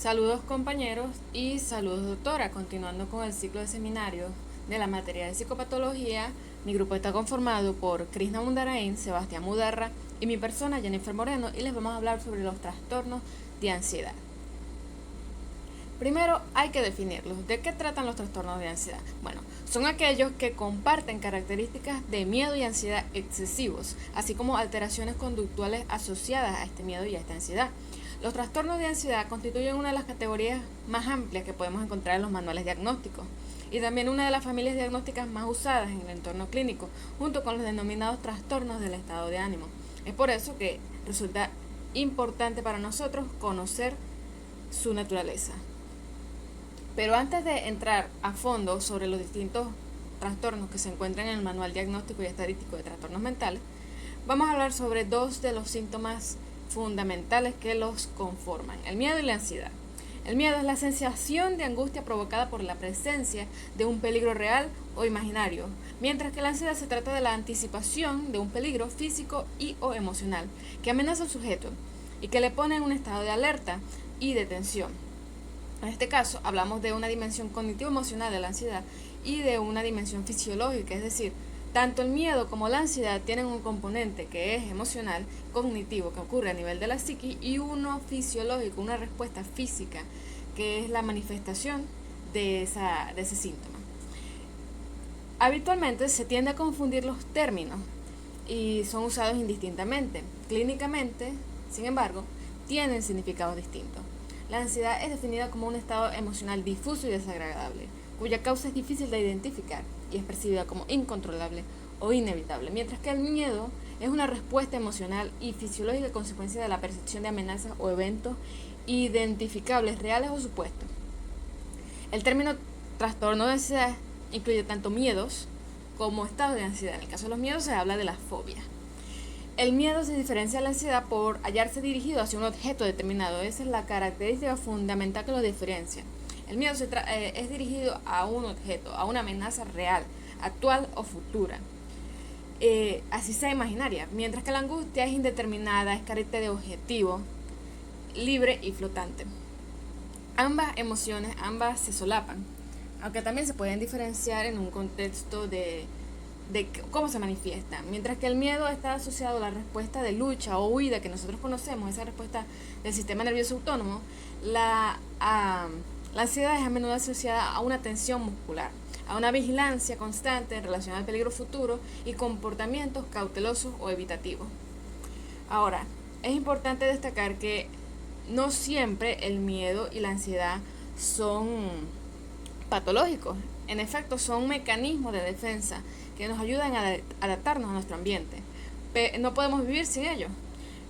Saludos compañeros y saludos doctora. Continuando con el ciclo de seminarios de la materia de psicopatología, mi grupo está conformado por Krishna Mundarain, Sebastián Mudarra y mi persona Jennifer Moreno, y les vamos a hablar sobre los trastornos de ansiedad. Primero hay que definirlos. ¿De qué tratan los trastornos de ansiedad? Bueno, son aquellos que comparten características de miedo y ansiedad excesivos, así como alteraciones conductuales asociadas a este miedo y a esta ansiedad. Los trastornos de ansiedad constituyen una de las categorías más amplias que podemos encontrar en los manuales diagnósticos y también una de las familias diagnósticas más usadas en el entorno clínico, junto con los denominados trastornos del estado de ánimo. Es por eso que resulta importante para nosotros conocer su naturaleza. Pero antes de entrar a fondo sobre los distintos trastornos que se encuentran en el Manual Diagnóstico y Estadístico de Trastornos Mentales, vamos a hablar sobre dos de los síntomas fundamentales que los conforman: el miedo y la ansiedad. El miedo es la sensación de angustia provocada por la presencia de un peligro real o imaginario, mientras que la ansiedad se trata de la anticipación de un peligro físico y o emocional que amenaza al sujeto y que le pone en un estado de alerta y de tensión. En este caso hablamos de una dimensión cognitivo-emocional de la ansiedad y de una dimensión fisiológica, es decir, tanto el miedo como la ansiedad tienen un componente que es emocional, cognitivo, que ocurre a nivel de la psique, y uno fisiológico, una respuesta física, que es la manifestación de ese síntoma. Habitualmente se tiende a confundir los términos y son usados indistintamente. Clínicamente, sin embargo, tienen significados distintos. La ansiedad es definida como un estado emocional difuso y desagradable, cuya causa es difícil de identificar y es percibida como incontrolable o inevitable, mientras que el miedo es una respuesta emocional y fisiológica consecuencia de la percepción de amenazas o eventos identificables, reales o supuestos. El término trastorno de ansiedad incluye tanto miedos como estados de ansiedad. En el caso de los miedos se habla de la fobia. El miedo se diferencia de la ansiedad por hallarse dirigido hacia un objeto determinado. Esa es la característica fundamental que lo diferencia. El miedo es dirigido a un objeto, a una amenaza real, actual o futura, así sea imaginaria, mientras que la angustia es indeterminada, es carente de objetivo, libre y flotante. Ambas emociones, ambas se solapan, aunque también se pueden diferenciar en un contexto de cómo se manifiesta. Mientras que el miedo está asociado a la respuesta de lucha o huida que nosotros conocemos, esa respuesta del sistema nervioso autónomo, la ansiedad es a menudo asociada a una tensión muscular, a una vigilancia constante en relación al peligro futuro y comportamientos cautelosos o evitativos. Ahora, es importante destacar que no siempre el miedo y la ansiedad son patológicos. En efecto, son mecanismos de defensa que nos ayudan a adaptarnos a nuestro ambiente. No podemos vivir sin ellos.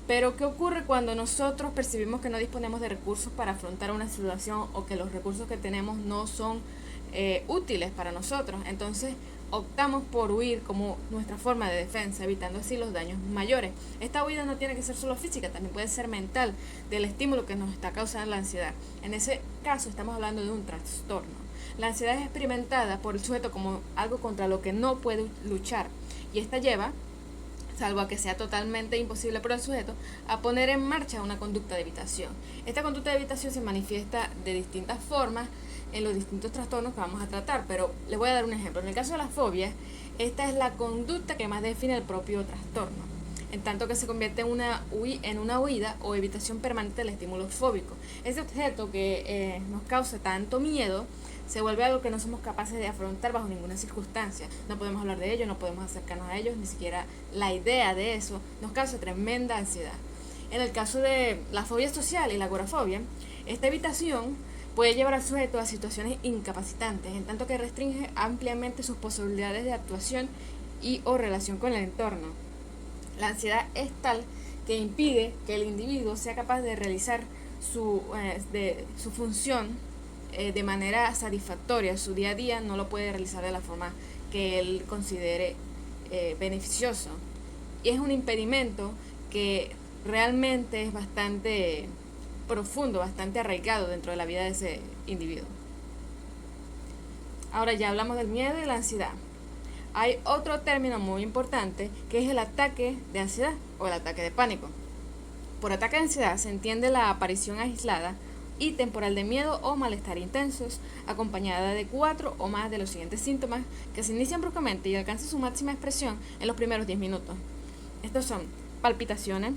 Pero ¿qué ocurre cuando nosotros percibimos que no disponemos de recursos para afrontar una situación o que los recursos que tenemos no son útiles para nosotros? Entonces optamos por huir como nuestra forma de defensa, evitando así los daños mayores. Esta huida no tiene que ser solo física, también puede ser mental, del estímulo que nos está causando la ansiedad. En ese caso estamos hablando de un trastorno. La ansiedad es experimentada por el sujeto como algo contra lo que no puede luchar, y esta lleva, salvo a que sea totalmente imposible para el sujeto, a poner en marcha una conducta de evitación. Esta conducta de evitación se manifiesta de distintas formas en los distintos trastornos que vamos a tratar, pero les voy a dar un ejemplo. En el caso de las fobias, esta es la conducta que más define el propio trastorno, en tanto que se convierte en una huida o evitación permanente del estímulo fóbico. Ese objeto que nos causa tanto miedo se vuelve algo que no somos capaces de afrontar bajo ninguna circunstancia. No podemos hablar de ello, no podemos acercarnos a ellos, ni siquiera la idea de eso nos causa tremenda ansiedad. En el caso de la fobia social y la agorafobia, esta evitación puede llevar al sujeto a situaciones incapacitantes, en tanto que restringe ampliamente sus posibilidades de actuación y o relación con el entorno. La ansiedad es tal que impide que el individuo sea capaz de realizar su función de manera satisfactoria. Su día a día no lo puede realizar de la forma que él considere beneficioso, y es un impedimento que realmente es bastante profundo, bastante arraigado dentro de la vida de ese individuo. Ahora ya hablamos del miedo y la ansiedad. Hay otro término muy importante que es el ataque de ansiedad o el ataque de pánico. Por ataque de ansiedad se entiende la aparición aislada y temporal de miedo o malestar intensos, acompañada de 4 o más de los siguientes síntomas que se inician bruscamente y alcanzan su máxima expresión en los primeros 10 minutos. Estos son palpitaciones,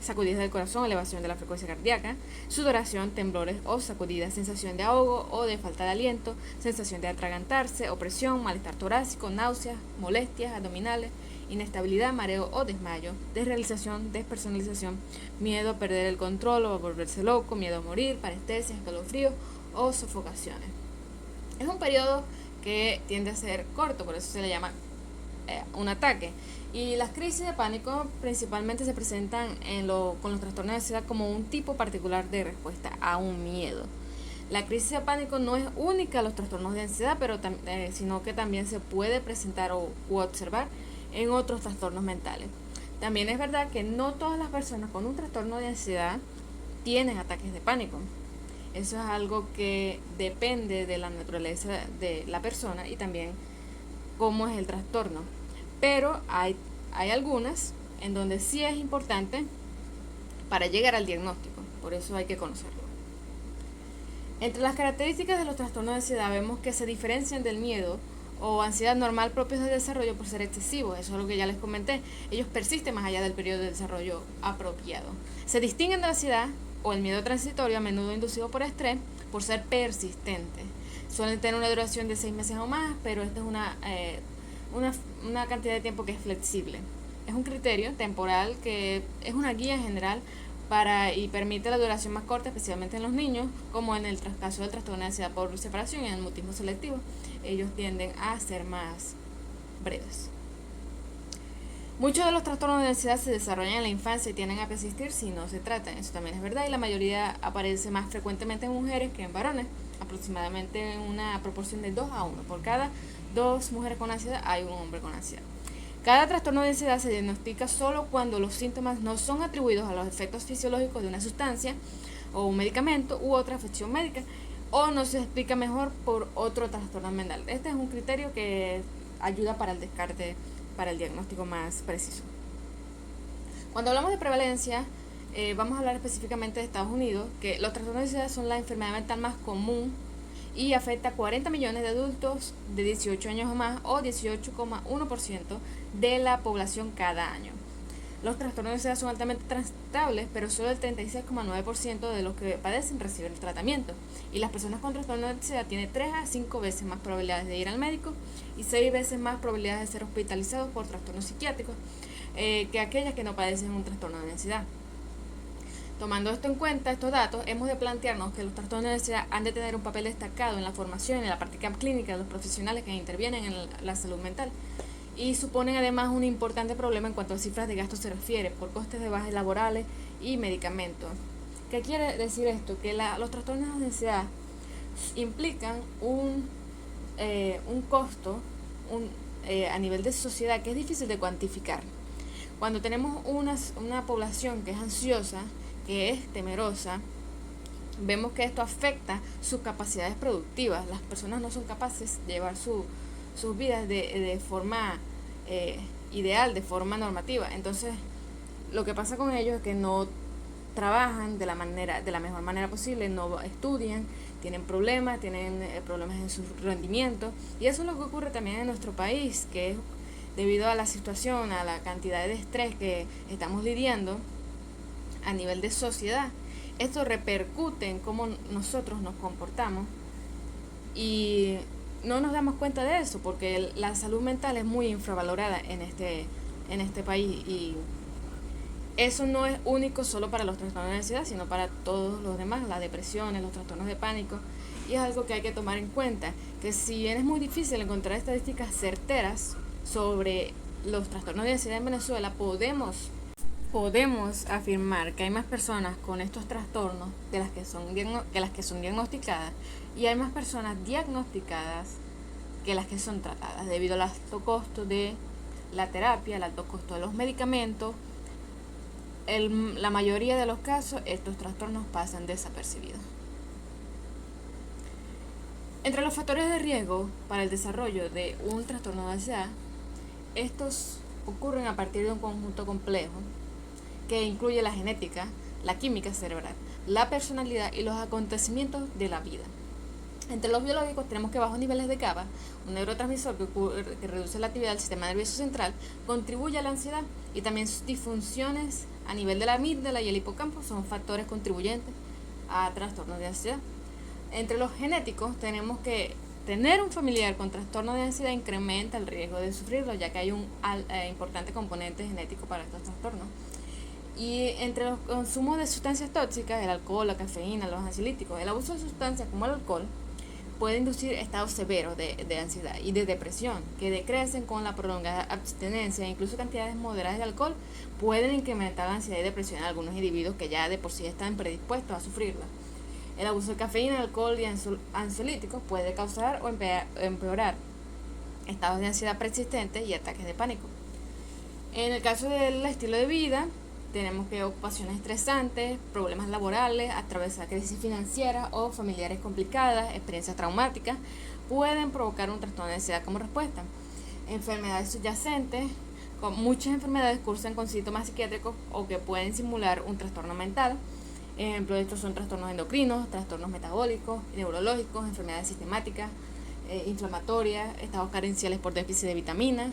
sacudidas del corazón, elevación de la frecuencia cardíaca, sudoración, temblores o sacudidas, sensación de ahogo o de falta de aliento, sensación de atragantarse, opresión, malestar torácico, náuseas, molestias abdominales, inestabilidad, mareo o desmayo, desrealización, despersonalización, miedo a perder el control o a volverse loco, miedo a morir, parestesias, escalofríos o sofocaciones. Es un periodo que tiende a ser corto, por eso se le llama un ataque. Y las crisis de pánico principalmente se presentan con los trastornos de ansiedad como un tipo particular de respuesta a un miedo. La crisis de pánico no es única a los trastornos de ansiedad, sino que también se puede presentar u observar en otros trastornos mentales. También es verdad que no todas las personas con un trastorno de ansiedad tienen ataques de pánico. Eso es algo que depende de la naturaleza de la persona y también cómo es el trastorno. Pero hay algunas en donde sí es importante para llegar al diagnóstico, por eso hay que conocerlo. Entre las características de los trastornos de ansiedad vemos que se diferencian del miedo o ansiedad normal propios del desarrollo por ser excesivos, eso es lo que ya les comenté. Ellos persisten más allá del periodo de desarrollo apropiado. Se distinguen de la ansiedad o el miedo transitorio, a menudo inducido por estrés, por ser persistentes. Suelen tener una duración de 6 meses o más, pero esta es una cantidad de tiempo que es flexible. Es un criterio temporal que es una guía general y permite la duración más corta, especialmente en los niños, como en el caso del trastorno de ansiedad por separación y en el mutismo selectivo. Ellos tienden a ser más breves. Muchos de los trastornos de ansiedad se desarrollan en la infancia y tienden a persistir si no se tratan. Eso también es verdad, y la mayoría aparece más frecuentemente en mujeres que en varones, aproximadamente en una proporción de 2 a 1. Por cada 2 mujeres con ansiedad hay un hombre con ansiedad. Cada trastorno de ansiedad se diagnostica solo cuando los síntomas no son atribuidos a los efectos fisiológicos de una sustancia o un medicamento u otra afección médica, o no se explica mejor por otro trastorno mental. Este es un criterio que ayuda para el descarte, para el diagnóstico más preciso. Cuando hablamos de prevalencia, vamos a hablar específicamente de Estados Unidos, que los trastornos de ansiedad son la enfermedad mental más común y afecta a 40 millones de adultos de 18 años o más, o 18,1% de la población cada año. Los trastornos de ansiedad son altamente tratables, pero solo el 36,9% de los que padecen reciben el tratamiento. Y las personas con trastorno de ansiedad tienen 3 a 5 veces más probabilidades de ir al médico y 6 veces más probabilidades de ser hospitalizados por trastornos psiquiátricos que aquellas que no padecen un trastorno de ansiedad. Tomando esto en cuenta, estos datos, hemos de plantearnos que los trastornos de ansiedad han de tener un papel destacado en la formación y en la práctica clínica de los profesionales que intervienen en la salud mental, y suponen además un importante problema en cuanto a cifras de gasto se refiere, por costes de bajas laborales y medicamentos. ¿Qué quiere decir esto? Que los trastornos de ansiedad implican un costo a nivel de sociedad que es difícil de cuantificar. Cuando tenemos una población que es ansiosa, que es temerosa, vemos que esto afecta sus capacidades productivas. Las personas no son capaces de llevar sus vidas de forma ideal, de forma normativa. Entonces, lo que pasa con ellos es que no trabajan de la mejor manera posible, no estudian, tienen problemas en su rendimiento, y eso es lo que ocurre también en nuestro país, que es debido a la situación, a la cantidad de estrés que estamos lidiando a nivel de sociedad. Esto repercute en cómo nosotros nos comportamos y no nos damos cuenta de eso, porque la salud mental es muy infravalorada en este país, y eso no es único solo para los trastornos de ansiedad, sino para todos los demás, las depresiones, los trastornos de pánico, y es algo que hay que tomar en cuenta, que si bien es muy difícil encontrar estadísticas certeras sobre los trastornos de ansiedad en Venezuela, podemos afirmar que hay más personas con estos trastornos que las que son diagnosticadas, y hay más personas diagnosticadas que las que son tratadas, debido al alto costo de la terapia, el alto costo de los medicamentos. La mayoría de los casos, estos trastornos pasan desapercibidos. Entre los factores de riesgo para el desarrollo de un trastorno de ansiedad, estos ocurren a partir de un conjunto complejo que incluye la genética, la química cerebral, la personalidad y los acontecimientos de la vida. Entre los biológicos tenemos que bajos niveles de GABA, un neurotransmisor que reduce la actividad del sistema nervioso central, contribuye a la ansiedad, y también sus disfunciones a nivel de la amígdala y el hipocampo son factores contribuyentes a trastornos de ansiedad. Entre los genéticos tenemos que tener un familiar con trastorno de ansiedad incrementa el riesgo de sufrirlo, ya que hay un importante componente genético para estos trastornos. Y entre los consumos de sustancias tóxicas, el alcohol, la cafeína, los ansiolíticos, el abuso de sustancias como el alcohol puede inducir estados severos de ansiedad y de depresión que decrecen con la prolongada abstinencia. Incluso cantidades moderadas de alcohol pueden incrementar la ansiedad y depresión en algunos individuos que ya de por sí están predispuestos a sufrirla. El abuso de cafeína, alcohol y ansiolíticos puede causar o empeorar estados de ansiedad persistentes y ataques de pánico. En el caso del estilo de vida, tenemos que ocupaciones estresantes, problemas laborales, atravesar crisis financieras o familiares complicadas, experiencias traumáticas, pueden provocar un trastorno de ansiedad como respuesta. Enfermedades subyacentes, muchas enfermedades cursan con síntomas psiquiátricos o que pueden simular un trastorno mental. Ejemplo de estos son trastornos endocrinos, trastornos metabólicos, neurológicos, enfermedades sistemáticas, inflamatorias, estados carenciales por déficit de vitaminas,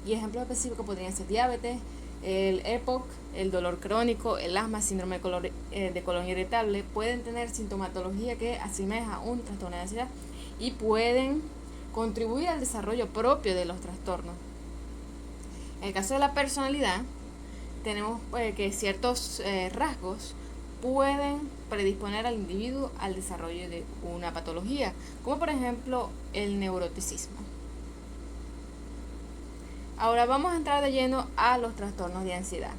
y ejemplos específicos podrían ser diabetes, el EPOC, el dolor crónico, el asma, síndrome de colon irritable, pueden tener sintomatología que asemeja un trastorno de ansiedad y pueden contribuir al desarrollo propio de los trastornos. En el caso de la personalidad, tenemos que ciertos rasgos pueden predisponer al individuo al desarrollo de una patología, como por ejemplo el neuroticismo. Ahora vamos a entrar de lleno a los trastornos de ansiedad,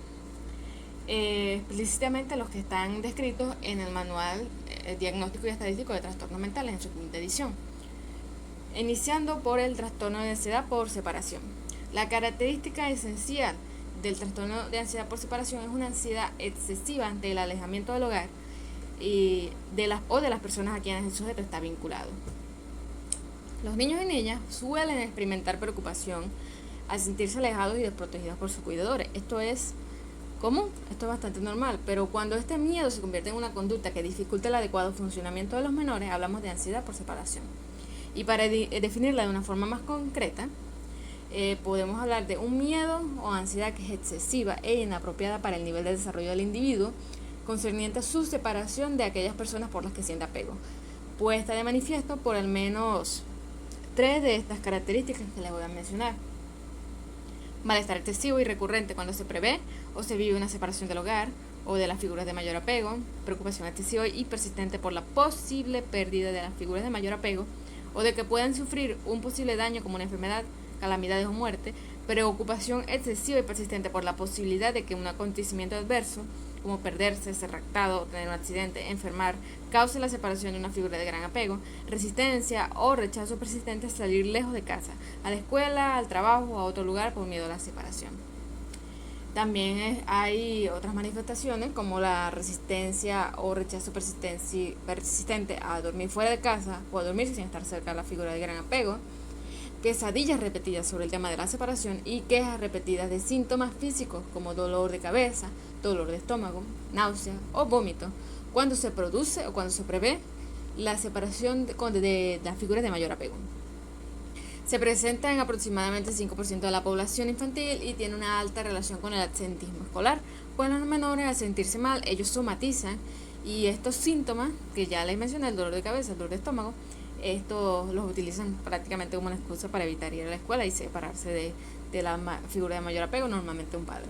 explícitamente los que están descritos en el Manual Diagnóstico y Estadístico de Trastornos Mentales en su quinta edición. Iniciando por el trastorno de ansiedad por separación. La característica esencial del trastorno de ansiedad por separación es una ansiedad excesiva ante el alejamiento del hogar y de las personas a quienes el sujeto está vinculado. Los niños y niñas suelen experimentar preocupación al sentirse alejados y desprotegidos por sus cuidadores. Esto es común, esto es bastante normal, pero cuando este miedo se convierte en una conducta que dificulta el adecuado funcionamiento de los menores, hablamos de ansiedad por separación. Y para definirla de una forma más concreta, podemos hablar de un miedo o ansiedad que es excesiva e inapropiada para el nivel de desarrollo del individuo, concerniente a su separación de aquellas personas por las que siente apego. Puede estar de manifiesto por al menos 3 de estas características que les voy a mencionar. Malestar excesivo y recurrente cuando se prevé o se vive una separación del hogar o de las figuras de mayor apego. Preocupación excesiva y persistente por la posible pérdida de las figuras de mayor apego o de que puedan sufrir un posible daño como una enfermedad, calamidades o muerte. Preocupación excesiva y persistente por la posibilidad de que un acontecimiento adverso, como perderse, ser raptado, tener un accidente, enfermar, cause la separación de una figura de gran apego. Resistencia o rechazo persistente a salir lejos de casa, a la escuela, al trabajo o a otro lugar por miedo a la separación. También hay otras manifestaciones como la resistencia o rechazo persistente a dormir fuera de casa o a dormir sin estar cerca de la figura de gran apego. Pesadillas repetidas sobre el tema de la separación y quejas repetidas de síntomas físicos como dolor de cabeza, dolor de estómago, náusea o vómito, cuando se produce o cuando se prevé la separación de las figuras de mayor apego. Se presenta en aproximadamente el 5% de la población infantil y tiene una alta relación con el absentismo escolar, pues los menores al sentirse mal, ellos somatizan y estos síntomas, que ya les mencioné, el dolor de cabeza, el dolor de estómago, estos los utilizan prácticamente como una excusa para evitar ir a la escuela y separarse de la figura de mayor apego, normalmente un padre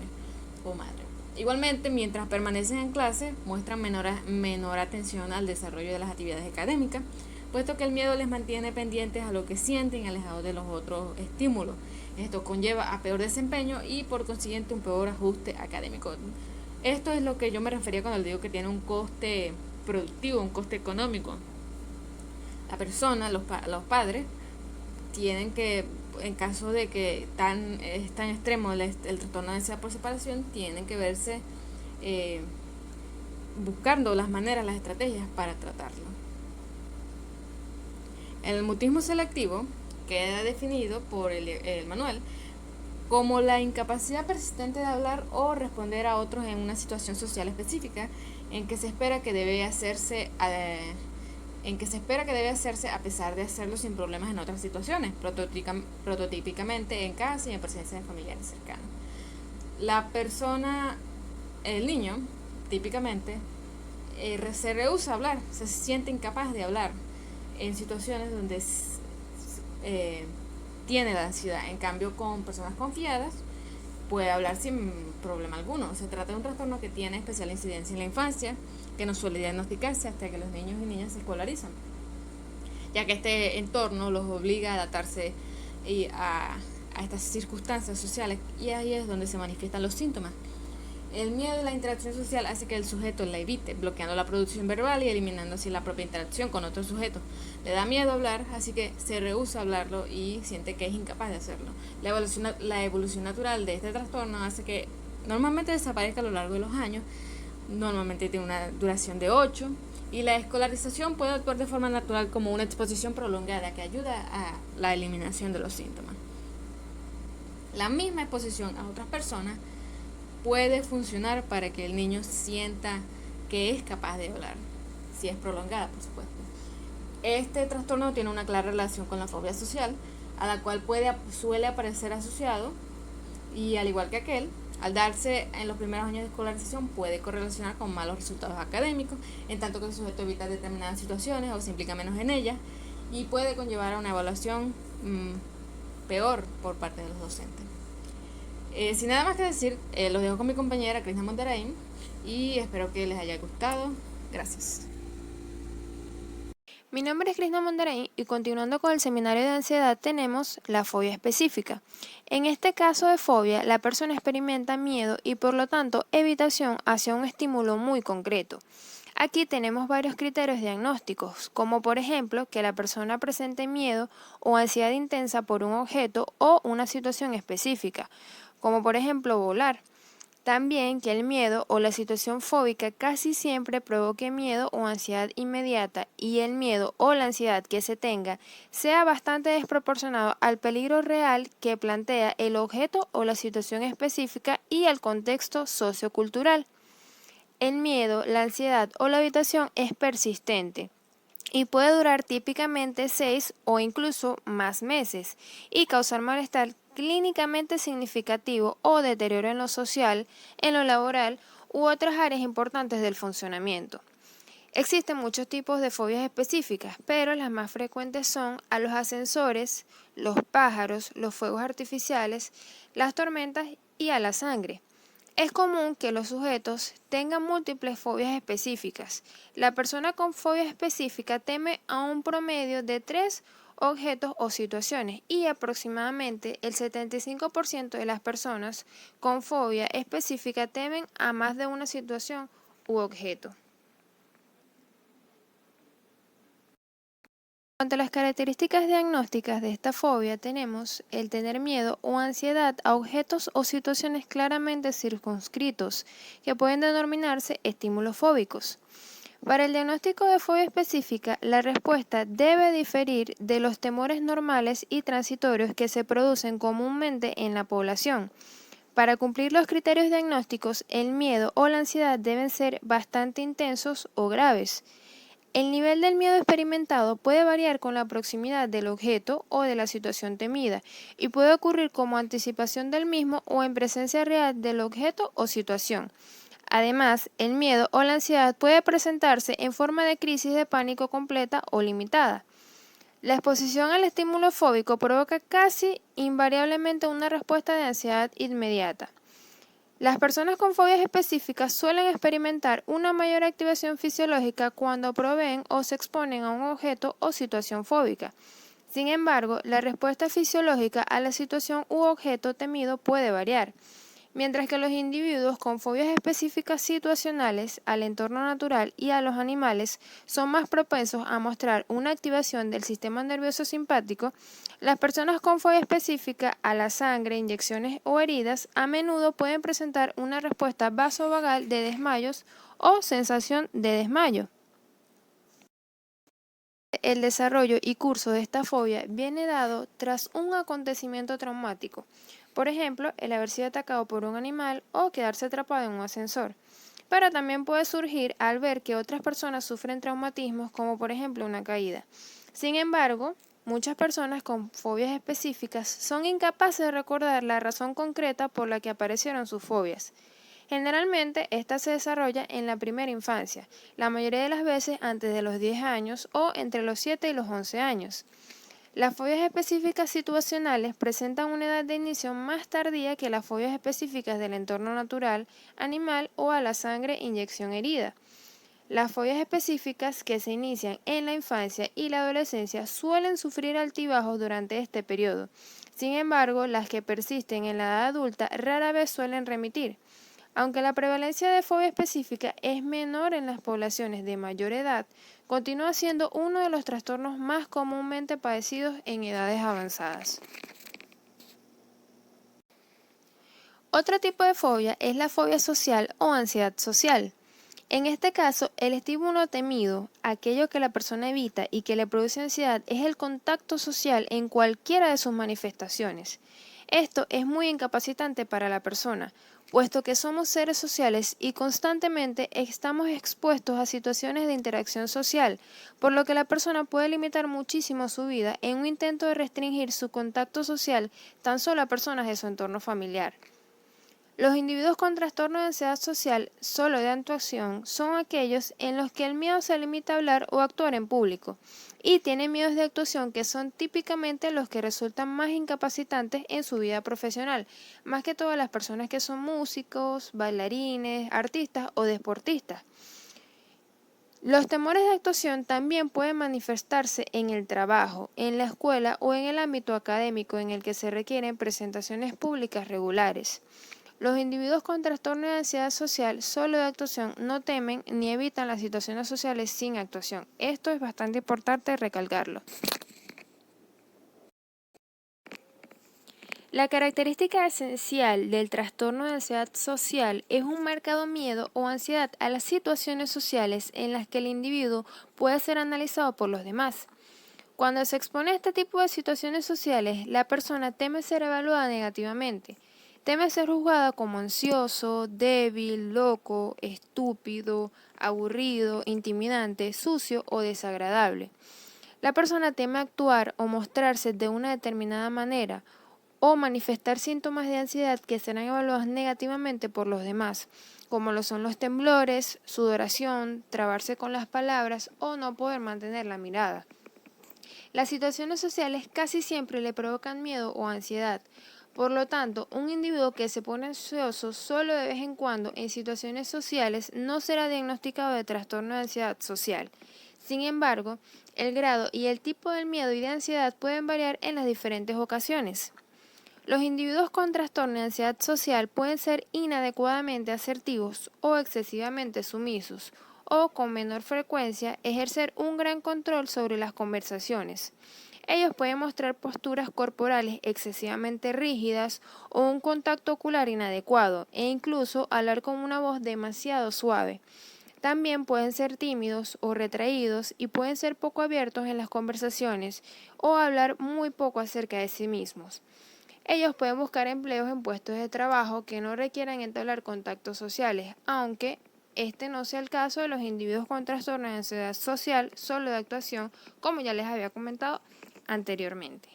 o madre. Igualmente, mientras permanecen en clase, muestran menor atención al desarrollo de las actividades académicas, puesto que el miedo les mantiene pendientes a lo que sienten y alejados de los otros estímulos. Esto conlleva a peor desempeño y por consiguiente un peor ajuste académico. Esto es lo que yo me refería cuando digo que tiene un coste productivo, un coste económico. La persona, los padres, tienen que, en caso de que es tan extremo el trastorno de ansiedad por separación, tienen que verse buscando las maneras, las estrategias para tratarlo. El mutismo selectivo queda definido por el manual como la incapacidad persistente de hablar o responder a otros en una situación social específica en que se espera que debe hacerse a pesar de hacerlo sin problemas en otras situaciones, prototípicamente en casa y en presencia de familiares cercanos. El niño, típicamente, se rehúsa a hablar, se siente incapaz de hablar en situaciones donde tiene la ansiedad. En cambio, con personas confiadas, puede hablar sin problema alguno. Se trata de un trastorno que tiene especial incidencia en la infancia, que no suele diagnosticarse hasta que los niños y niñas se escolarizan, ya que este entorno los obliga a adaptarse a estas circunstancias sociales, y ahí es donde se manifiestan los síntomas. El miedo y la interacción social hace que el sujeto la evite, bloqueando la producción verbal y eliminando así la propia interacción con otro sujeto. Le da miedo hablar, así que se rehúsa a hablarlo y siente que es incapaz de hacerlo. La evolución natural de este trastorno hace que normalmente desaparezca a lo largo de los años, normalmente tiene una duración de 8, y la escolarización puede actuar de forma natural como una exposición prolongada que ayuda a la eliminación de los síntomas. La misma exposición a otras personas puede funcionar para que el niño sienta que es capaz de hablar, si es prolongada, por supuesto. Este trastorno tiene una clara relación con la fobia social, a la cual suele aparecer asociado, y al igual que aquel, al darse en los primeros años de escolarización puede correlacionar con malos resultados académicos, en tanto que el sujeto evita determinadas situaciones o se implica menos en ellas, y puede conllevar a una evaluación peor por parte de los docentes. Sin nada más que decir, los dejo con mi compañera Crisna Monterain y espero que les haya gustado. Gracias. Mi nombre es Crisna Mondarain y continuando con el seminario de ansiedad tenemos la fobia específica. En este caso de fobia, la persona experimenta miedo y por lo tanto evitación hacia un estímulo muy concreto. Aquí tenemos varios criterios diagnósticos, como por ejemplo que la persona presente miedo o ansiedad intensa por un objeto o una situación específica, como por ejemplo volar. También que el miedo o la situación fóbica casi siempre provoque miedo o ansiedad inmediata y el miedo o la ansiedad que se tenga sea bastante desproporcionado al peligro real que plantea el objeto o la situación específica y al contexto sociocultural. El miedo, la ansiedad o la evitación es persistente y puede durar típicamente 6 o incluso más meses y causar malestar clínicamente significativo o deterioro en lo social, en lo laboral u otras áreas importantes del funcionamiento. Existen muchos tipos de fobias específicas, pero las más frecuentes son a los ascensores, los pájaros, los fuegos artificiales, las tormentas y a la sangre. Es común que los sujetos tengan múltiples fobias específicas. La persona con fobia específica teme a un promedio de 3 objetos o situaciones y aproximadamente el 75% de las personas con fobia específica temen a más de una situación u objeto. En cuanto a las características diagnósticas de esta fobia, tenemos el tener miedo o ansiedad a objetos o situaciones claramente circunscritos, que pueden denominarse estímulos fóbicos. Para el diagnóstico de fobia específica, la respuesta debe diferir de los temores normales y transitorios que se producen comúnmente en la población. Para cumplir los criterios diagnósticos, el miedo o la ansiedad deben ser bastante intensos o graves. El nivel del miedo experimentado puede variar con la proximidad del objeto o de la situación temida y puede ocurrir como anticipación del mismo o en presencia real del objeto o situación. Además, el miedo o la ansiedad puede presentarse en forma de crisis de pánico completa o limitada. La exposición al estímulo fóbico provoca casi invariablemente una respuesta de ansiedad inmediata. Las personas con fobias específicas suelen experimentar una mayor activación fisiológica cuando proveen o se exponen a un objeto o situación fóbica. Sin embargo, la respuesta fisiológica a la situación u objeto temido puede variar. Mientras que los individuos con fobias específicas situacionales al entorno natural y a los animales son más propensos a mostrar una activación del sistema nervioso simpático, las personas con fobia específica a la sangre, inyecciones o heridas a menudo pueden presentar una respuesta vasovagal de desmayos o sensación de desmayo. El desarrollo y curso de esta fobia viene dado tras un acontecimiento traumático, por ejemplo, el haber sido atacado por un animal o quedarse atrapado en un ascensor. pero también puede surgir al ver que otras personas sufren traumatismos como por ejemplo una caída. Sin embargo, muchas personas con fobias específicas son incapaces de recordar la razón concreta por la que aparecieron sus fobias. Generalmente, esta se desarrolla en la primera infancia, la mayoría de las veces antes de los 10 años o entre los 7 y los 11 años. Las fobias específicas situacionales presentan una edad de inicio más tardía que las fobias específicas del entorno natural, animal o a la sangre, inyección herida. Las fobias específicas que se inician en la infancia y la adolescencia suelen sufrir altibajos durante este periodo. Sin embargo, las que persisten en la edad adulta rara vez suelen remitir. Aunque la prevalencia de fobia específica es menor en las poblaciones de mayor edad, continúa siendo uno de los trastornos más comúnmente padecidos en edades avanzadas. Otro tipo de fobia es la fobia social o ansiedad social. En este caso, el estímulo temido, aquello que la persona evita y que le produce ansiedad, es el contacto social en cualquiera de sus manifestaciones. Esto es muy incapacitante para la persona, puesto que somos seres sociales y constantemente estamos expuestos a situaciones de interacción social, por lo que la persona puede limitar muchísimo su vida en un intento de restringir su contacto social tan solo a personas de su entorno familiar. Los individuos con trastorno de ansiedad social solo de actuación son aquellos en los que el miedo se limita a hablar o actuar en público y tienen miedos de actuación que son típicamente los que resultan más incapacitantes en su vida profesional, más que todas las personas que son músicos, bailarines, artistas o deportistas. Los temores de actuación también pueden manifestarse en el trabajo, en la escuela o en el ámbito académico en el que se requieren presentaciones públicas regulares. Los individuos con trastorno de ansiedad social solo de actuación no temen ni evitan las situaciones sociales sin actuación. Esto es bastante importante recalcarlo. La característica esencial del trastorno de ansiedad social es un marcado miedo o ansiedad a las situaciones sociales en las que el individuo puede ser analizado por los demás. Cuando se expone a este tipo de situaciones sociales, la persona teme ser evaluada negativamente. Teme ser juzgada como ansioso, débil, loco, estúpido, aburrido, intimidante, sucio o desagradable. La persona teme actuar o mostrarse de una determinada manera o manifestar síntomas de ansiedad que serán evaluados negativamente por los demás, como lo son los temblores, sudoración, trabarse con las palabras o no poder mantener la mirada. Las situaciones sociales casi siempre le provocan miedo o ansiedad. Por lo tanto, un individuo que se pone ansioso solo de vez en cuando en situaciones sociales no será diagnosticado de trastorno de ansiedad social. Sin embargo, el grado y el tipo del miedo y de ansiedad pueden variar en las diferentes ocasiones. Los individuos con trastorno de ansiedad social pueden ser inadecuadamente asertivos o excesivamente sumisos, o con menor frecuencia ejercer un gran control sobre las conversaciones. Ellos pueden mostrar posturas corporales excesivamente rígidas o un contacto ocular inadecuado e incluso hablar con una voz demasiado suave. También pueden ser tímidos o retraídos y pueden ser poco abiertos en las conversaciones o hablar muy poco acerca de sí mismos. Ellos pueden buscar empleos en puestos de trabajo que no requieran entablar contactos sociales, aunque este no sea el caso de los individuos con trastorno de ansiedad social solo de actuación, como ya les había comentado anteriormente.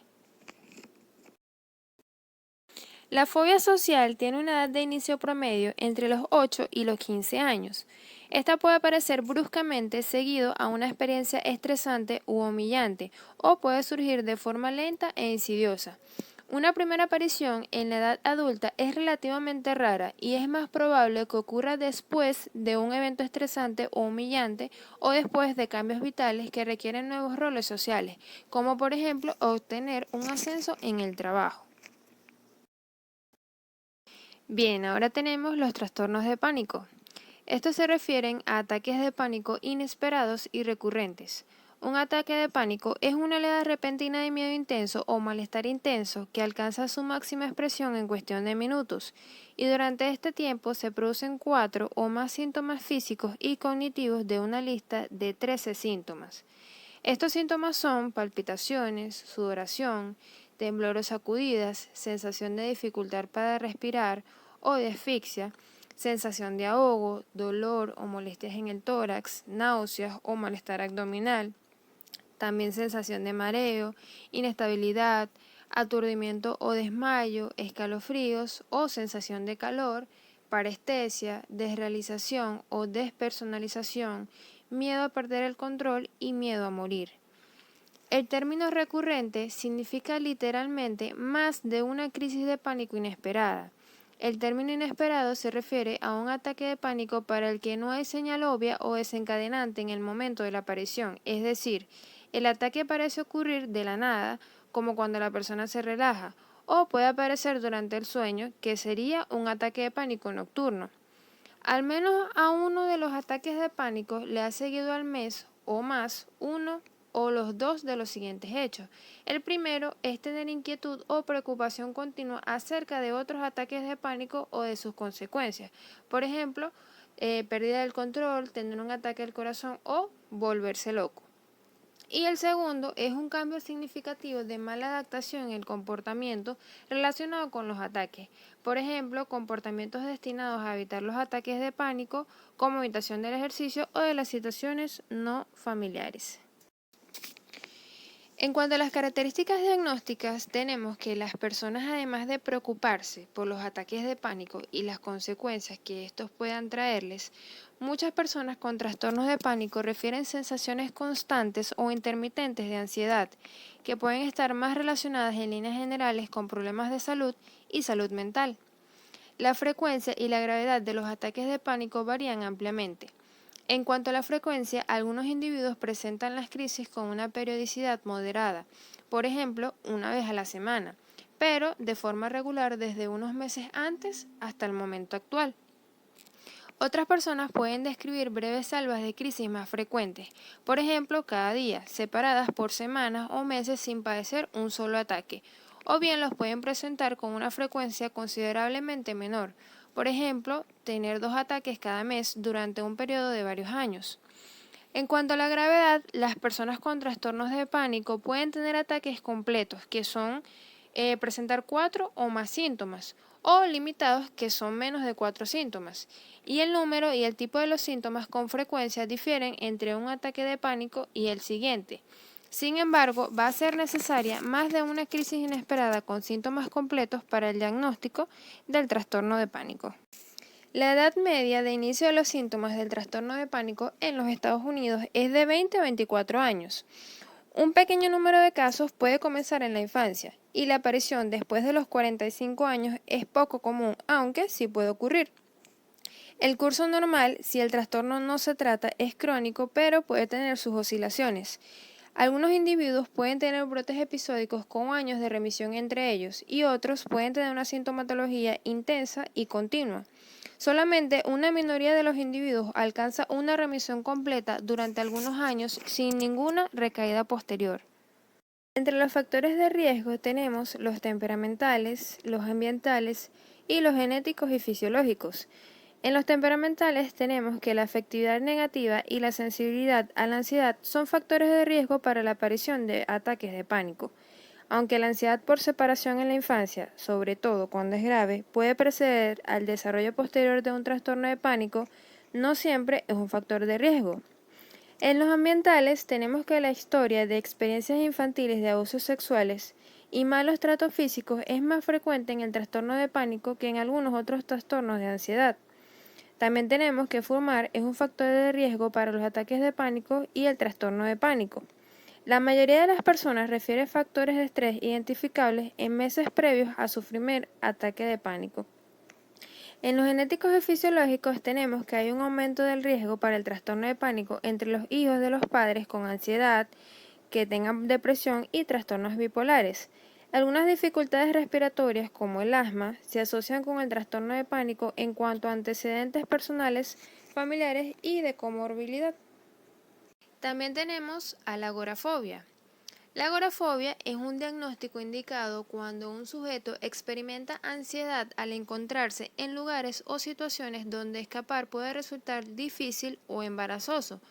La fobia social tiene una edad de inicio promedio entre los 8 y los 15 años. Esta puede aparecer bruscamente seguido a una experiencia estresante u humillante, o puede surgir de forma lenta e insidiosa. Una primera aparición en la edad adulta es relativamente rara y es más probable que ocurra después de un evento estresante o humillante o después de cambios vitales que requieren nuevos roles sociales, como por ejemplo obtener un ascenso en el trabajo. Bien, ahora tenemos los trastornos de pánico. Estos se refieren a ataques de pánico inesperados y recurrentes. Un ataque de pánico es una oleada repentina de miedo intenso o malestar intenso que alcanza su máxima expresión en cuestión de minutos, y durante este tiempo se producen 4 o más síntomas físicos y cognitivos de una lista de 13 síntomas. Estos síntomas son palpitaciones, sudoración, temblor o sacudidas, sensación de dificultad para respirar o de asfixia, sensación de ahogo, dolor o molestias en el tórax, náuseas o malestar abdominal, también sensación de mareo, inestabilidad, aturdimiento o desmayo, escalofríos o sensación de calor, parestesia, desrealización o despersonalización, miedo a perder el control y miedo a morir. El término recurrente significa literalmente más de una crisis de pánico inesperada. El término inesperado se refiere a un ataque de pánico para el que no hay señal obvia o desencadenante en el momento de la aparición, es decir, el ataque parece ocurrir de la nada, como cuando la persona se relaja, o puede aparecer durante el sueño, que sería un ataque de pánico nocturno. Al menos a uno de los ataques de pánico le ha seguido al mes o más uno o los dos de los siguientes hechos. El primero es tener inquietud o preocupación continua acerca de otros ataques de pánico o de sus consecuencias. Por ejemplo, pérdida del control, tener un ataque al corazón o volverse loco. Y el segundo es un cambio significativo de mala adaptación en el comportamiento relacionado con los ataques. Por ejemplo, comportamientos destinados a evitar los ataques de pánico, como evitación del ejercicio o de las situaciones no familiares. En cuanto a las características diagnósticas, tenemos que las personas, además de preocuparse por los ataques de pánico y las consecuencias que estos puedan traerles, muchas personas con trastornos de pánico refieren sensaciones constantes o intermitentes de ansiedad, que pueden estar más relacionadas en líneas generales con problemas de salud y salud mental. La frecuencia y la gravedad de los ataques de pánico varían ampliamente. En cuanto a la frecuencia, algunos individuos presentan las crisis con una periodicidad moderada, por ejemplo, una vez a la semana, pero de forma regular desde unos meses antes hasta el momento actual. Otras personas pueden describir breves salvas de crisis más frecuentes, por ejemplo, cada día, separadas por semanas o meses sin padecer un solo ataque, o bien los pueden presentar con una frecuencia considerablemente menor, por ejemplo, tener 2 ataques cada mes durante un periodo de varios años. En cuanto a la gravedad, las personas con trastornos de pánico pueden tener ataques completos, que son presentar 4 o más síntomas, o limitados, que son menos de 4 síntomas. Y el número y el tipo de los síntomas con frecuencia difieren entre un ataque de pánico y el siguiente. Sin embargo, va a ser necesaria más de una crisis inesperada con síntomas completos para el diagnóstico del trastorno de pánico. La edad media de inicio de los síntomas del trastorno de pánico en los Estados Unidos es de 20 a 24 años. Un pequeño número de casos puede comenzar en la infancia y la aparición después de los 45 años es poco común, aunque sí puede ocurrir. El curso normal, si el trastorno no se trata, es crónico, pero puede tener sus oscilaciones. Algunos individuos pueden tener brotes episódicos con años de remisión entre ellos y otros pueden tener una sintomatología intensa y continua. Solamente una minoría de los individuos alcanza una remisión completa durante algunos años sin ninguna recaída posterior. Entre los factores de riesgo tenemos los temperamentales, los ambientales y los genéticos y fisiológicos. En los temperamentales tenemos que la afectividad negativa y la sensibilidad a la ansiedad son factores de riesgo para la aparición de ataques de pánico. Aunque la ansiedad por separación en la infancia, sobre todo cuando es grave, puede preceder al desarrollo posterior de un trastorno de pánico, no siempre es un factor de riesgo. En los ambientales tenemos que la historia de experiencias infantiles de abusos sexuales y malos tratos físicos es más frecuente en el trastorno de pánico que en algunos otros trastornos de ansiedad. También tenemos que fumar es un factor de riesgo para los ataques de pánico y el trastorno de pánico. La mayoría de las personas refiere factores de estrés identificables en meses previos a su primer ataque de pánico. En los genéticos y fisiológicos tenemos que hay un aumento del riesgo para el trastorno de pánico entre los hijos de los padres con ansiedad, que tengan depresión y trastornos bipolares. Algunas dificultades respiratorias, como el asma, se asocian con el trastorno de pánico en cuanto a antecedentes personales, familiares y de comorbilidad. También tenemos a la agorafobia. La agorafobia es un diagnóstico indicado cuando un sujeto experimenta ansiedad al encontrarse en lugares o situaciones donde escapar puede resultar difícil o embarazoso,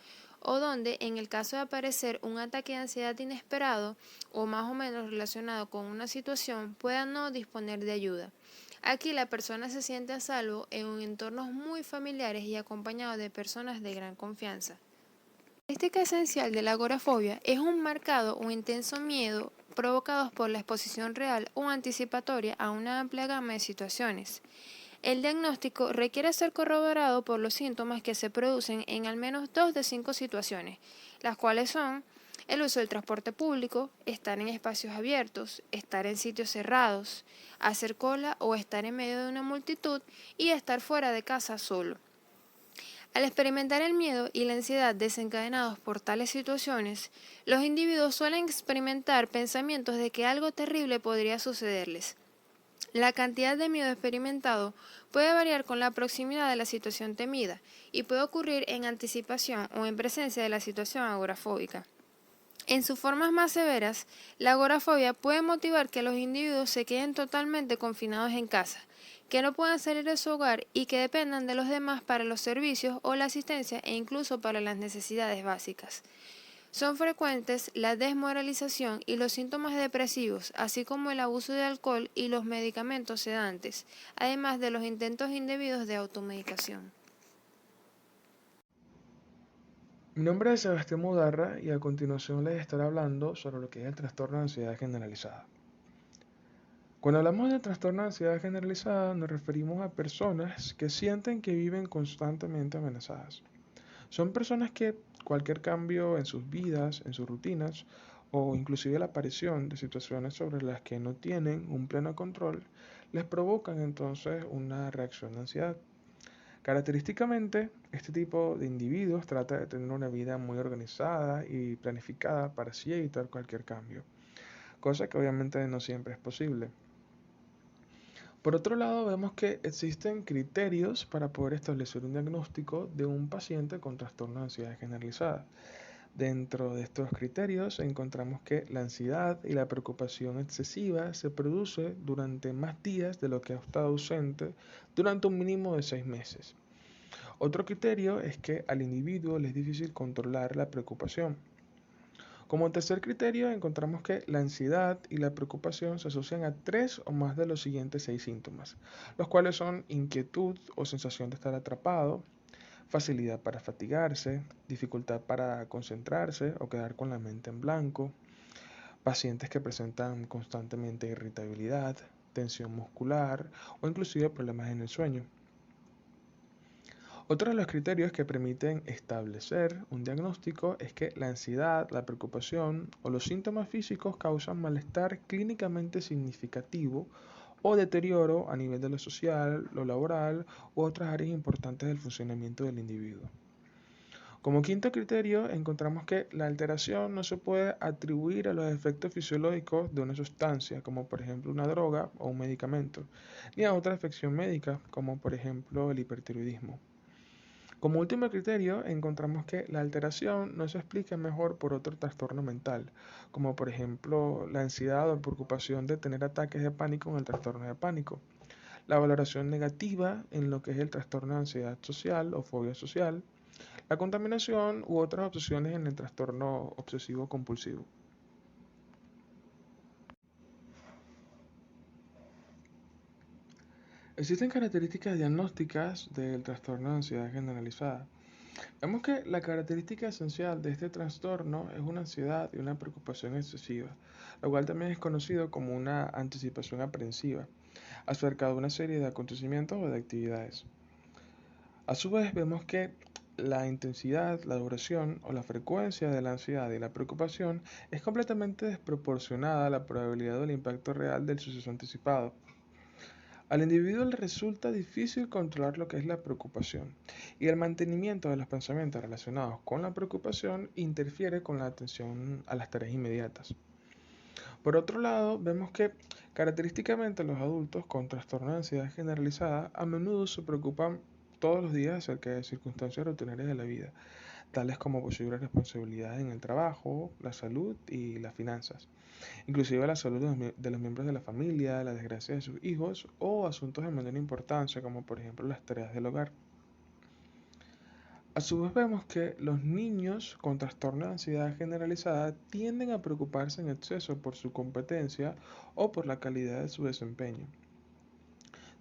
o donde, en el caso de aparecer un ataque de ansiedad inesperado o más o menos relacionado con una situación, pueda no disponer de ayuda. Aquí la persona se siente a salvo en entornos muy familiares y acompañado de personas de gran confianza. La característica esencial de la agorafobia es un marcado o intenso miedo provocados por la exposición real o anticipatoria a una amplia gama de situaciones. El diagnóstico requiere ser corroborado por los síntomas que se producen en al menos 2 de 5 situaciones, las cuales son el uso del transporte público, estar en espacios abiertos, estar en sitios cerrados, hacer cola o estar en medio de una multitud y estar fuera de casa solo. Al experimentar el miedo y la ansiedad desencadenados por tales situaciones, los individuos suelen experimentar pensamientos de que algo terrible podría sucederles. La cantidad de miedo experimentado puede variar con la proximidad de la situación temida y puede ocurrir en anticipación o en presencia de la situación agorafóbica. En sus formas más severas, la agorafobia puede motivar que los individuos se queden totalmente confinados en casa, que no puedan salir de su hogar y que dependan de los demás para los servicios o la asistencia e incluso para las necesidades básicas. Son frecuentes la desmoralización y los síntomas depresivos, así como el abuso de alcohol y los medicamentos sedantes, además de los intentos indebidos de automedicación. Mi nombre es Sebastián Mudarra y a continuación les estaré hablando sobre lo que es el trastorno de ansiedad generalizada. Cuando hablamos de trastorno de ansiedad generalizada nos referimos a personas que sienten que viven constantemente amenazadas. Son personas que cualquier cambio en sus vidas, en sus rutinas o inclusive la aparición de situaciones sobre las que no tienen un pleno control les provocan entonces una reacción de ansiedad. Característicamente, este tipo de individuos trata de tener una vida muy organizada y planificada para así evitar cualquier cambio, cosa que obviamente no siempre es posible. Por otro lado, vemos que existen criterios para poder establecer un diagnóstico de un paciente con trastorno de ansiedad generalizada. Dentro de estos criterios encontramos que la ansiedad y la preocupación excesiva se produce durante más días de lo que ha estado ausente durante un mínimo de 6 meses. Otro criterio es que al individuo le es difícil controlar la preocupación. Como tercer criterio encontramos que la ansiedad y la preocupación se asocian a 3 o más de los siguientes 6 síntomas, los cuales son inquietud o sensación de estar atrapado, facilidad para fatigarse, dificultad para concentrarse o quedar con la mente en blanco, pacientes que presentan constantemente irritabilidad, tensión muscular o inclusive problemas en el sueño. Otro de los criterios que permiten establecer un diagnóstico es que la ansiedad, la preocupación o los síntomas físicos causan malestar clínicamente significativo o deterioro a nivel de lo social, lo laboral u otras áreas importantes del funcionamiento del individuo. Como quinto criterio, encontramos que la alteración no se puede atribuir a los efectos fisiológicos de una sustancia, como por ejemplo una droga o un medicamento, ni a otra afección médica, como por ejemplo el hipertiroidismo. Como último criterio, encontramos que la alteración no se explica mejor por otro trastorno mental, como por ejemplo la ansiedad o preocupación de tener ataques de pánico en el trastorno de pánico, la valoración negativa en lo que es el trastorno de ansiedad social o fobia social, la contaminación u otras obsesiones en el trastorno obsesivo compulsivo. Existen características diagnósticas del trastorno de ansiedad generalizada. Vemos que la característica esencial de este trastorno es una ansiedad y una preocupación excesiva, lo cual también es conocido como una anticipación aprensiva acerca de una serie de acontecimientos o de actividades. A su vez, vemos que la intensidad, la duración o la frecuencia de la ansiedad y la preocupación es completamente desproporcionada a la probabilidad del impacto real del suceso anticipado. Al individuo le resulta difícil controlar lo que es la preocupación y el mantenimiento de los pensamientos relacionados con la preocupación interfiere con la atención a las tareas inmediatas. Por otro lado, vemos que característicamente los adultos con trastorno de ansiedad generalizada a menudo se preocupan todos los días acerca de circunstancias rutinarias de la vida, tales como posibles responsabilidades en el trabajo, la salud y las finanzas, inclusive la salud de los miembros de la familia, la desgracia de sus hijos o asuntos de menor importancia como por ejemplo las tareas del hogar. A su vez vemos que los niños con trastorno de ansiedad generalizada tienden a preocuparse en exceso por su competencia o por la calidad de su desempeño.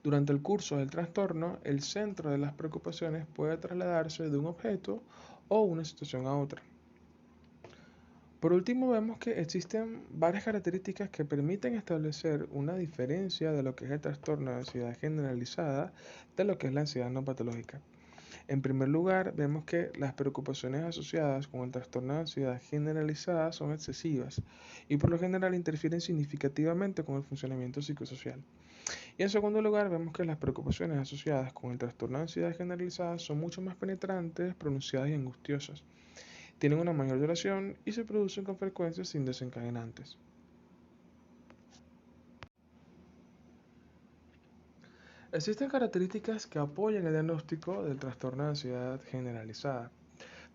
Durante el curso del trastorno, el centro de las preocupaciones puede trasladarse de un objeto o una situación a otra. Por último, vemos que existen varias características que permiten establecer una diferencia de lo que es el trastorno de ansiedad generalizada de lo que es la ansiedad no patológica. En primer lugar, vemos que las preocupaciones asociadas con el trastorno de ansiedad generalizada son excesivas y por lo general interfieren significativamente con el funcionamiento psicosocial. Y en segundo lugar, vemos que las preocupaciones asociadas con el trastorno de ansiedad generalizada son mucho más penetrantes, pronunciadas y angustiosas. Tienen una mayor duración y se producen con frecuencia sin desencadenantes. Existen características que apoyan el diagnóstico del trastorno de ansiedad generalizada.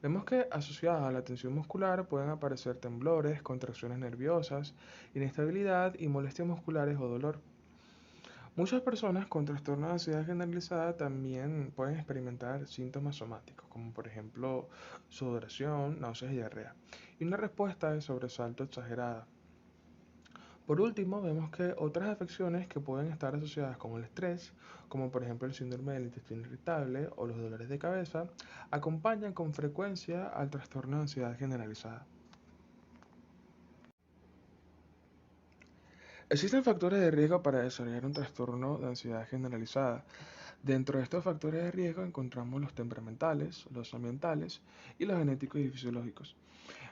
Vemos que asociadas a la tensión muscular pueden aparecer temblores, contracciones nerviosas, inestabilidad y molestias musculares o dolor. Muchas personas con trastorno de ansiedad generalizada también pueden experimentar síntomas somáticos, como por ejemplo sudoración, náuseas y diarrea, y una respuesta de sobresalto exagerada. Por último, vemos que otras afecciones que pueden estar asociadas con el estrés, como por ejemplo el síndrome del intestino irritable o los dolores de cabeza, acompañan con frecuencia al trastorno de ansiedad generalizada. Existen factores de riesgo para desarrollar un trastorno de ansiedad generalizada. Dentro de estos factores de riesgo encontramos los temperamentales, los ambientales y los genéticos y fisiológicos.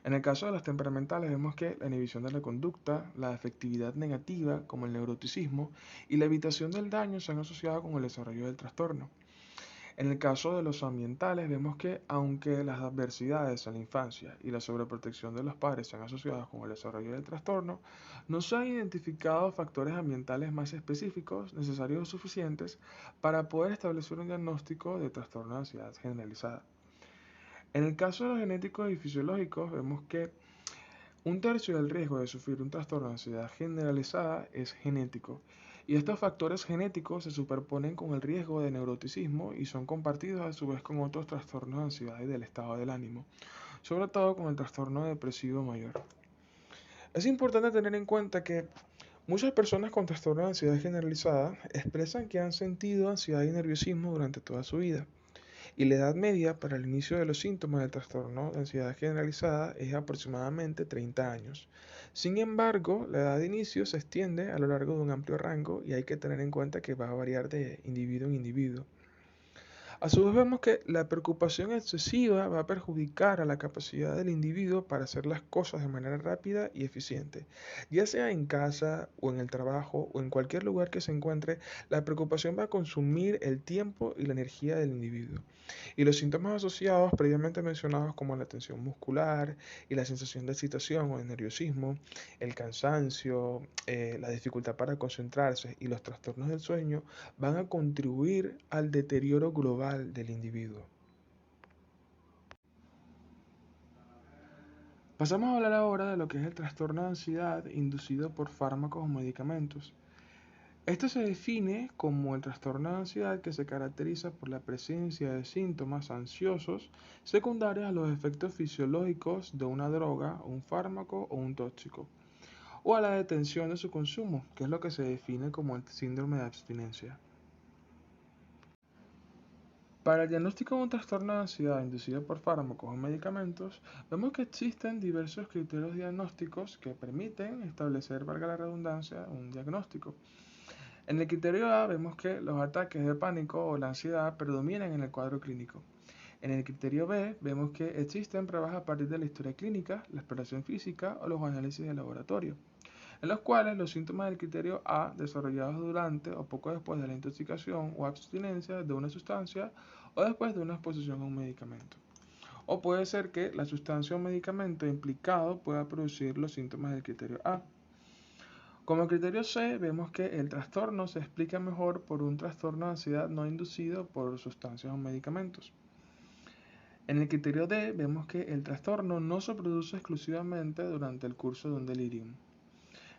En el caso de los temperamentales vemos que la inhibición de la conducta, la afectividad negativa como el neuroticismo y la evitación del daño se han asociado con el desarrollo del trastorno. En el caso de los ambientales vemos que aunque las adversidades en la infancia y la sobreprotección de los padres se han asociado con el desarrollo del trastorno, no se han identificado factores ambientales más específicos necesarios o suficientes para poder establecer un diagnóstico de trastorno de ansiedad generalizada. En el caso de los genéticos y fisiológicos vemos que un tercio del riesgo de sufrir un trastorno de ansiedad generalizada es genético, y estos factores genéticos se superponen con el riesgo de neuroticismo y son compartidos a su vez con otros trastornos de ansiedad y del estado del ánimo, sobre todo con el trastorno depresivo mayor. Es importante tener en cuenta que muchas personas con trastorno de ansiedad generalizada expresan que han sentido ansiedad y nerviosismo durante toda su vida. Y la edad media para el inicio de los síntomas del trastorno de ansiedad generalizada es aproximadamente 30 años. Sin embargo, la edad de inicio se extiende a lo largo de un amplio rango y hay que tener en cuenta que va a variar de individuo en individuo. A su vez vemos que la preocupación excesiva va a perjudicar a la capacidad del individuo para hacer las cosas de manera rápida y eficiente. Ya sea en casa o en el trabajo o en cualquier lugar que se encuentre, la preocupación va a consumir el tiempo y la energía del individuo. Y los síntomas asociados previamente mencionados como la tensión muscular y la sensación de excitación o de nerviosismo, el cansancio, la dificultad para concentrarse y los trastornos del sueño van a contribuir al deterioro global del individuo. Pasamos a hablar ahora de lo que es el trastorno de ansiedad inducido por fármacos o medicamentos. Esto se define como el trastorno de ansiedad que se caracteriza por la presencia de síntomas ansiosos secundarios a los efectos fisiológicos de una droga, un fármaco o un tóxico, o a la detención de su consumo, que es lo que se define como el síndrome de abstinencia. Para el diagnóstico de un trastorno de ansiedad inducido por fármacos o medicamentos, vemos que existen diversos criterios diagnósticos que permiten establecer, valga la redundancia, un diagnóstico. En el criterio A vemos que los ataques de pánico o la ansiedad predominan en el cuadro clínico. En el criterio B vemos que existen pruebas a partir de la historia clínica, la exploración física o los análisis de laboratorio, en los cuales los síntomas del criterio A desarrollados durante o poco después de la intoxicación o abstinencia de una sustancia o después de una exposición a un medicamento. O puede ser que la sustancia o medicamento implicado pueda producir los síntomas del criterio A. Como criterio C, vemos que el trastorno se explica mejor por un trastorno de ansiedad no inducido por sustancias o medicamentos. En el criterio D, vemos que el trastorno no se produce exclusivamente durante el curso de un delirium.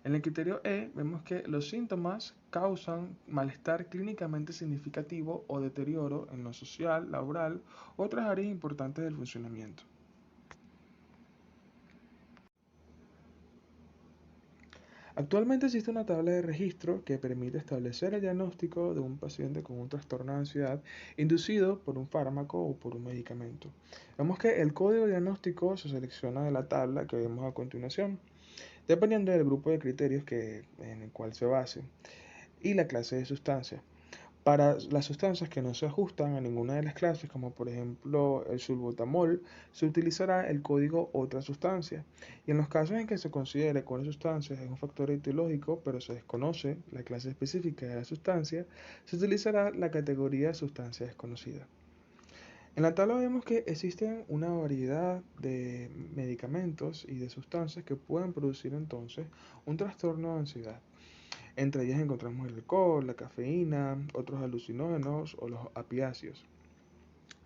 En el criterio E, vemos que los síntomas causan malestar clínicamente significativo o deterioro en lo social, laboral u otras áreas importantes del funcionamiento. Actualmente existe una tabla de registro que permite establecer el diagnóstico de un paciente con un trastorno de ansiedad inducido por un fármaco o por un medicamento. Vemos que el código diagnóstico se selecciona de la tabla que vemos a continuación, dependiendo del grupo de criterios en el cual se base y la clase de sustancia. Para las sustancias que no se ajustan a ninguna de las clases, como por ejemplo el sulbutamol, se utilizará el código otra sustancia. Y en los casos en que se considere que una sustancia es un factor etiológico, pero se desconoce la clase específica de la sustancia, se utilizará la categoría sustancia desconocida. En la tabla vemos que existen una variedad de medicamentos y de sustancias que pueden producir entonces un trastorno de ansiedad. Entre ellas encontramos el alcohol, la cafeína, otros alucinógenos o los apiáceos.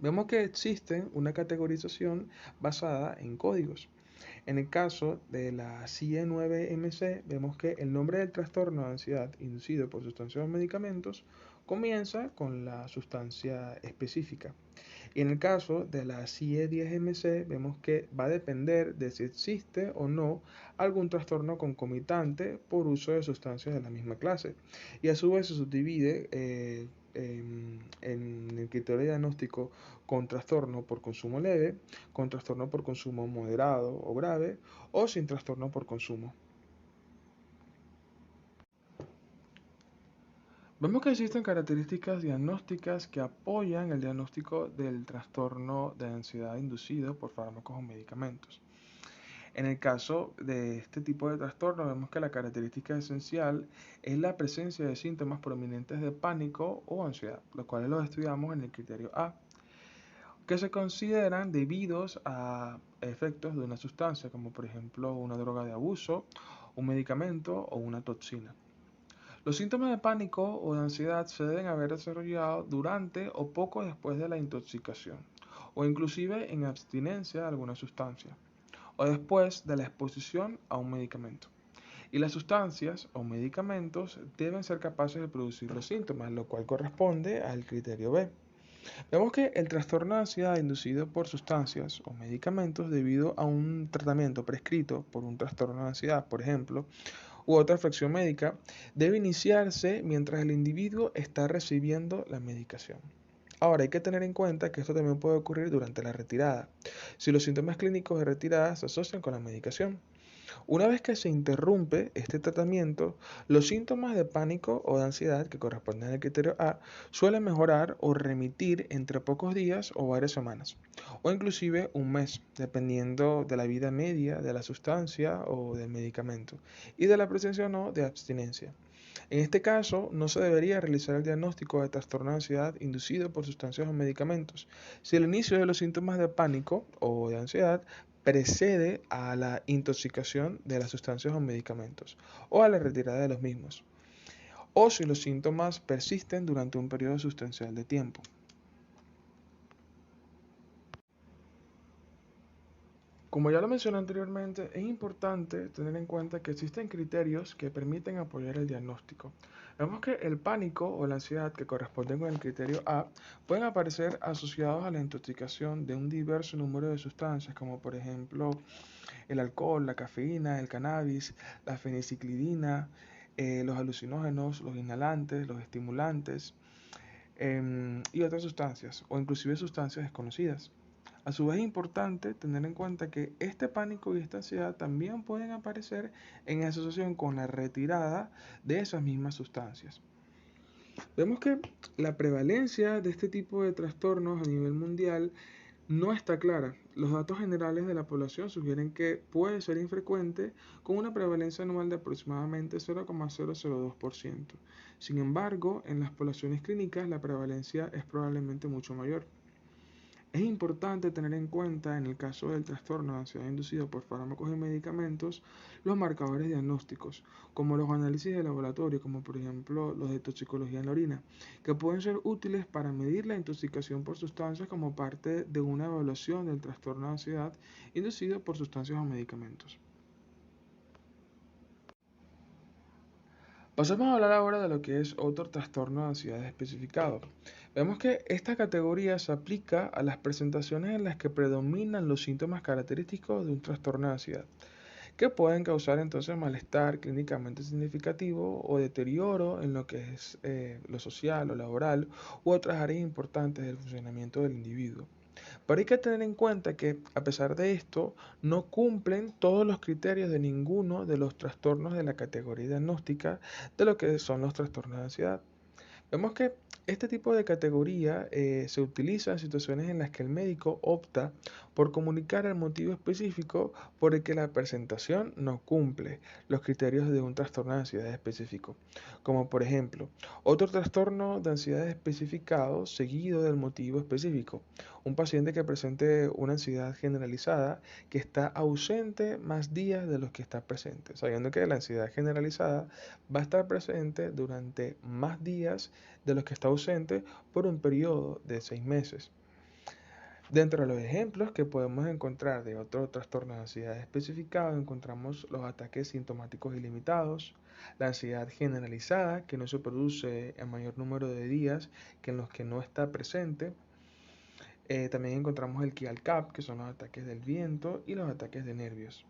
Vemos que existe una categorización basada en códigos. En el caso de la CIE-9MC, vemos que el nombre del trastorno de ansiedad inducido por sustancias o medicamentos comienza con la sustancia específica. Y en el caso de la CIE-10MC, vemos que va a depender de si existe o no algún trastorno concomitante por uso de sustancias de la misma clase. Y a su vez se subdivide en el criterio diagnóstico con trastorno por consumo leve, con trastorno por consumo moderado o grave, o sin trastorno por consumo. Vemos que existen características diagnósticas que apoyan el diagnóstico del trastorno de ansiedad inducido por fármacos o medicamentos. En el caso de este tipo de trastorno, vemos que la característica esencial es la presencia de síntomas prominentes de pánico o ansiedad, los cuales los estudiamos en el criterio A, que se consideran debidos a efectos de una sustancia, como por ejemplo una droga de abuso, un medicamento o una toxina. Los síntomas de pánico o de ansiedad se deben haber desarrollado durante o poco después de la intoxicación, o inclusive en abstinencia de alguna sustancia, o después de la exposición a un medicamento. Y las sustancias o medicamentos deben ser capaces de producir los síntomas, lo cual corresponde al criterio B. Vemos que el trastorno de ansiedad inducido por sustancias o medicamentos debido a un tratamiento prescrito por un trastorno de ansiedad, por ejemplo, u otra afección médica, debe iniciarse mientras el individuo está recibiendo la medicación. Ahora, hay que tener en cuenta que esto también puede ocurrir durante la retirada, si los síntomas clínicos de retirada se asocian con la medicación. Una vez que se interrumpe este tratamiento, los síntomas de pánico o de ansiedad que corresponden al criterio A suelen mejorar o remitir entre pocos días o varias semanas, o inclusive un mes, dependiendo de la vida media de la sustancia o del medicamento y de la presencia o no de abstinencia. En este caso, no se debería realizar el diagnóstico de trastorno de ansiedad inducido por sustancias o medicamentos si el inicio de los síntomas de pánico o de ansiedad precede a la intoxicación de las sustancias o medicamentos o a la retirada de los mismos, o si los síntomas persisten durante un periodo sustancial de tiempo. Como ya lo mencioné anteriormente, es importante tener en cuenta que existen criterios que permiten apoyar el diagnóstico. Vemos que el pánico o la ansiedad que corresponden con el criterio A pueden aparecer asociados a la intoxicación de un diverso número de sustancias, como por ejemplo el alcohol, la cafeína, el cannabis, la feniciclidina, los alucinógenos, los inhalantes, los estimulantes y otras sustancias, o inclusive sustancias desconocidas. A su vez es importante tener en cuenta que este pánico y esta ansiedad también pueden aparecer en asociación con la retirada de esas mismas sustancias. Vemos que la prevalencia de este tipo de trastornos a nivel mundial no está clara. Los datos generales de la población sugieren que puede ser infrecuente con una prevalencia anual de aproximadamente 0,002%. Sin embargo, en las poblaciones clínicas la prevalencia es probablemente mucho mayor. Es importante tener en cuenta, en el caso del trastorno de ansiedad inducido por fármacos y medicamentos, los marcadores diagnósticos, como los análisis de laboratorio, como por ejemplo los de toxicología en la orina, que pueden ser útiles para medir la intoxicación por sustancias como parte de una evaluación del trastorno de ansiedad inducido por sustancias o medicamentos. Pasamos a hablar ahora de lo que es otro trastorno de ansiedad especificado. Vemos que esta categoría se aplica a las presentaciones en las que predominan los síntomas característicos de un trastorno de ansiedad, que pueden causar entonces malestar clínicamente significativo o deterioro en lo que es lo social o laboral u otras áreas importantes del funcionamiento del individuo. Pero hay que tener en cuenta que, a pesar de esto, no cumplen todos los criterios de ninguno de los trastornos de la categoría diagnóstica de lo que son los trastornos de ansiedad. Vemos que este tipo de categoría se utiliza en situaciones en las que el médico opta por comunicar el motivo específico por el que la presentación no cumple los criterios de un trastorno de ansiedad específico, como por ejemplo, otro trastorno de ansiedad especificado seguido del motivo específico. Un paciente que presente una ansiedad generalizada que está ausente más días de los que está presente, sabiendo que la ansiedad generalizada va a estar presente durante más días de los que está ausente por un periodo de 6 meses. Dentro de los ejemplos que podemos encontrar de otro trastorno de ansiedad especificado, encontramos los ataques sintomáticos ilimitados, la ansiedad generalizada, que no se produce en mayor número de días que en los que no está presente. También encontramos el Chial-CAP, que son los ataques del viento y los ataques de nervios.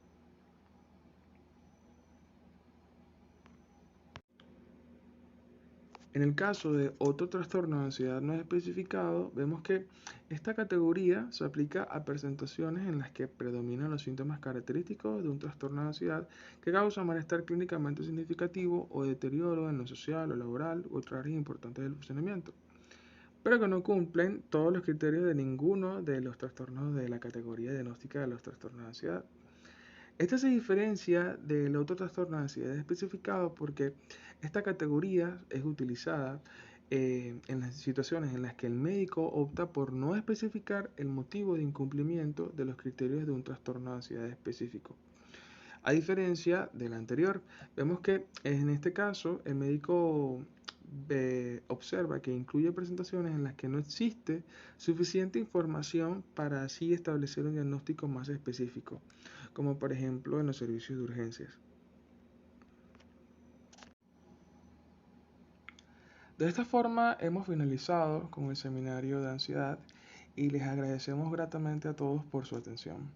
En el caso de otro trastorno de ansiedad no especificado, vemos que esta categoría se aplica a presentaciones en las que predominan los síntomas característicos de un trastorno de ansiedad que causa malestar clínicamente significativo o deterioro en lo social o laboral u otras áreas importantes del funcionamiento, pero que no cumplen todos los criterios de ninguno de los trastornos de la categoría diagnóstica de los trastornos de ansiedad. Esta se diferencia del otro trastorno de ansiedad especificado porque esta categoría es utilizada en las situaciones en las que el médico opta por no especificar el motivo de incumplimiento de los criterios de un trastorno de ansiedad específico. A diferencia del anterior, vemos que en este caso el médico observa que incluye presentaciones en las que no existe suficiente información para así establecer un diagnóstico más específico, como por ejemplo en los servicios de urgencias. De esta forma hemos finalizado con el seminario de ansiedad y les agradecemos gratamente a todos por su atención.